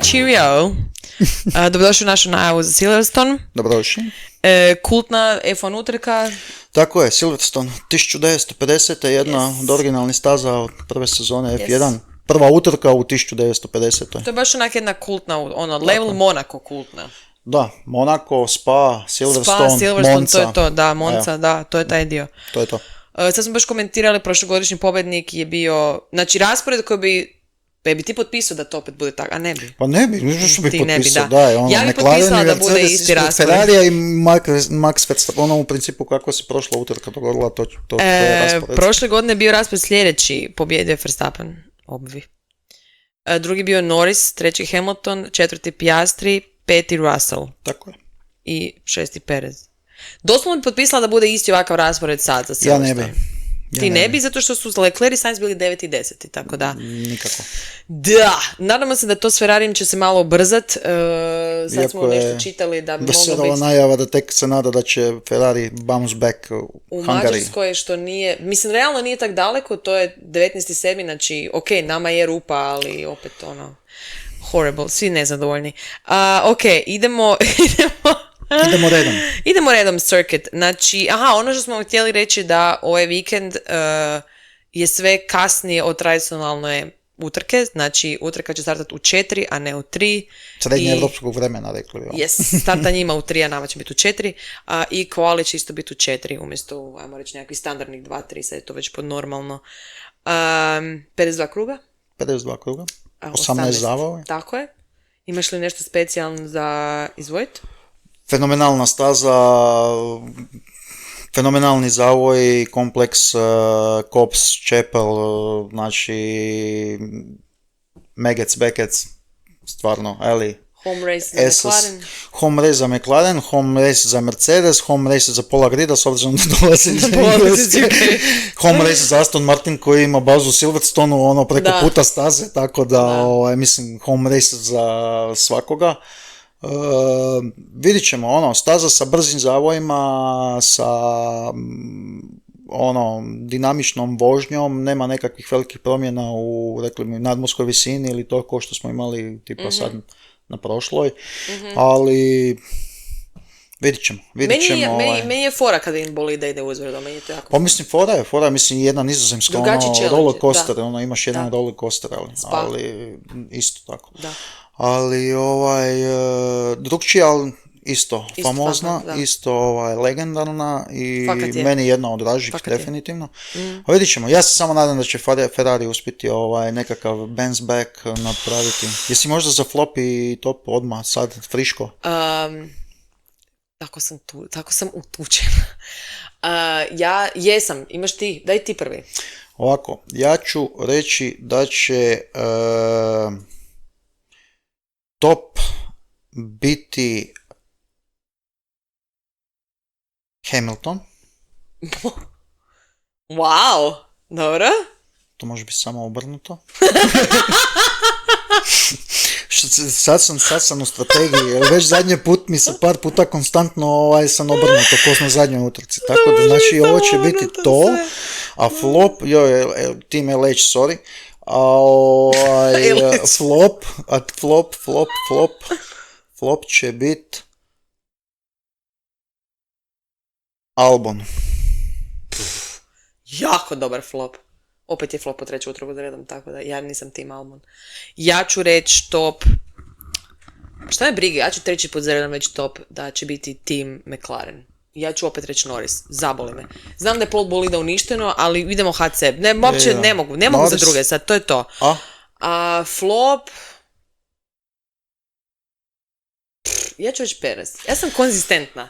Cheerio. Dobrodošli u našu najavu za Silverstone. Dobrodošli. Kultna F1 utrka. Tako je, Silverstone, 1950. jedna od originalnih staza od prve sezone F1. Yes. Prva utrka u 1950. To je baš onak jedna kultna, level Monaco kultna. Da, Monaco, Spa, Silverstone, Monza. To je to, da, Monza, da, to je taj dio. To je to. Sad smo baš komentirali, prošlogodišnji pobjednik je bio, znači raspored koji bi ti potpisao da to opet bude tako, a ne bi? Pa ne bi, što bi potpisao, da. Ja bi potpisala da bude isti raspored. Ferrarija i Max Verstappen, u principu kako se prošla utrka dogodila, to je raspored. Prošle godine je bio raspored sljedeći, pobjedio Verstappen, obvi. Drugi bio Norris, treći Hamilton, četvrti Piastri, peti Russell. Tako je. I šesti Perez. Doslovno bi potpisala da bude isti ovakav raspored sad za Silverstone. Ja ne bi. Ti ne bi, zato što su Leclerc i Sainz bili 9 i 10, tako da... Nikako. Da, nadamo se da to s Ferrarijem će se malo ubrzat. Sad smo nešto čitali da bi moglo biti... najava da tek se nada da će Ferrari bounce back u Hungary. Mađarskoj, što nije... Mislim, realno nije tak daleko, to je 19.7. Znači, ok, nama je rupa, ali opet horrible, svi nezadovoljni. Ok, idemo redom, circuit. Znači, ono što smo htjeli reći da ovaj vikend je sve kasnije od tradicionalne utrke, znači utrka će startati u 4, a ne u 3. Srednje evropskog vremena, rekli. Yes, starta njima u 3, a nama će biti u 4. I kvali će isto biti u 4, umjesto, ajmo reći, nekakvih standardnih 2, 3, sad je to već podnormalno. 52 kruga? 52 kruga. 18 zavova. Tako je. Imaš li nešto specijalno za izvojiti? Fenomenalna staza, fenomenalni zavoj, kompleks Kops, Chapel, znači Megec, Beckets, stvarno, ali home race za McLaren. Home race za McLaren, home race za Mercedes, home race za Pola Grida, s obzirom da dolazi iz Engleske. Home race za Aston Martin koji ima bazu u Silverstonu, preko puta staze, tako da. Mislim, home race za svakoga. Vidit ćemo, staza sa brzim zavojima, sa dinamičnom vožnjom, nema nekakvih velikih promjena u, rekli mi, nadmorskoj visini ili to ko što smo imali tipa sad na prošloj, ali vidit ćemo. Meni je fora kada im boli da ide uzvrdom, meni je to jako pa mislim, fora, mislim, jedna nizozemska, roller coaster, imaš jedan roller coaster, ali isto tako. Da. Ali drugčija, ali isto famozna, isto legendarna i meni jedna od dražih, definitivno. A vidit ćemo, ja se samo nadam da će Ferrari uspjeti nekakav bounce back napraviti. Jesi možda za flop i top odmah sad, friško? Tako sam utučena. Ja jesam, imaš ti, daj ti prvi. Ovako, ja ću reći da će top biti Hamilton. Wow, dobro. To može biti samo obrnuto. Sad sam u strategiji, već zadnji put mi se par puta konstantno sam obrnuto, ko na zadnjoj utrci. Tako da, znači, ovo će biti to, a flop, Team LH, sorry, flop će biti Albon. Jako dobar flop. Opet je flop od treću utrku za redom, tako da ja nisam Team Albon. Ja ću reći top, šta me briga, ja ću treći put za redom reći top da će biti Team McLaren. Ja ću opet reći Norris, zaboli me. Znam da je pol bolida uništeno, ali idemo HC. Uopće ne mogu za druge sad, to je to. A flop... Ja ću reći Perez. Ja sam konzistentna.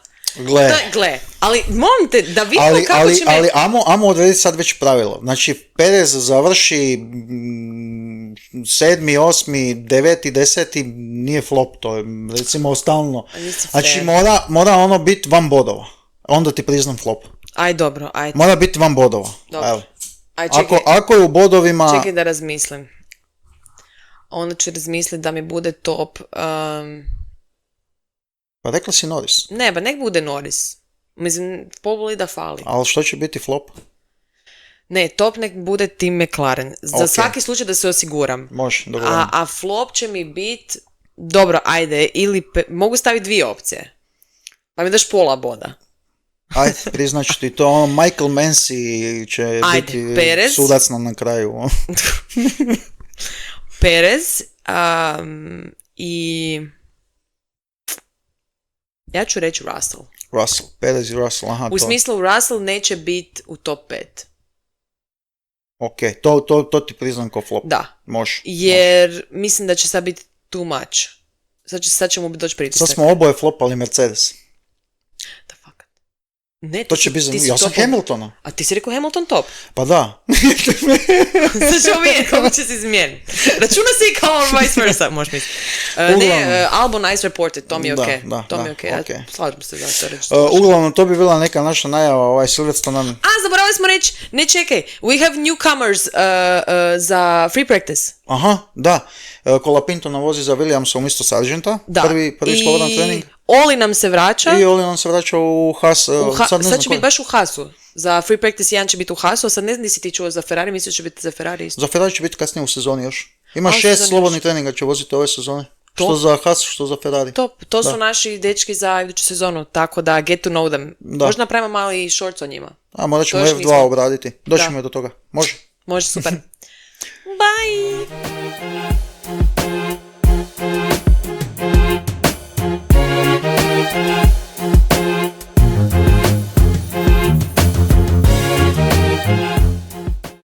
Gle, ali molim te da vidimo kako će me... Ali amo odrediti sad već pravilo. Znači, Perez završi 7., 8., 9., 10. nije flop, to je recimo stalno. Znači, mora biti van bodova. Onda ti priznam flop. Aj, dobro, aj. Mora biti van bodova. Dobro. Aj, čekaj. Ako je u bodovima... Čekaj da razmislim. Onda ću razmisliti da mi bude top... Pa rekla si Norris. Ne, ba nek bude Norris. Mislim, poboli da fali. Ali što će biti flop? Ne, top nek bude Tim McLaren. Za svaki slučaj da se osiguram. Može, dobro. A flop će mi biti, dobro, ajde, ili mogu staviti 2 opcije. Pa mi daš pola boda. Ajde, priznaću ti to. Michael Mansey će biti Perez. Sudac na kraju. Perez i ja ću reći Russell. Perez i Russell, aha. U smislu Russell neće biti u top 5. Ok, to ti priznam kao flop. Da. Može. Jer mislim da će sad biti too much. Sad će mu doći pritisak. Sad smo oboje flopali Mercedes. Da fakat. Ne, to će biti zanimljivo. Ja sam Hamiltona. A ti si rekao Hamilton top? Pa da. Sad ćemo vidjeti kako će se izmijeniti. Računa si kao vice versa, možeš misliti. Ne, Albon Ice Reported, to mi je okej. To mi je okej. Slažem se za to reći. Uglavnom, to bi bila neka naša najava, Silverstone. Zaboravili smo reći, ne čekaj, we have newcomers za free practice. Aha, da. Colapinto nam vozi za Williamsa umjesto Sargenta. Prvi slobodan trening. Oli nam se vraća. I Oli nam se vraća u Haas. Sad će biti baš u Haasu. Za free practice 1 će biti u Haasu, a sad ne znam si ti čuo za Ferrari, mislim će biti za Ferrari isto. Za Ferrari će biti kasnije u sezoni još. Ima 6 slobodnih treninga će voziti ove sezone. Top. Što za Haas, što za Ferrari. Top, to su naši dečki za iduću sezonu, tako da get to know them. Možda napravimo mali shorts o njima. A morat ćemo F2 obraditi. Doćemo do toga. Može? Može, super. Bye!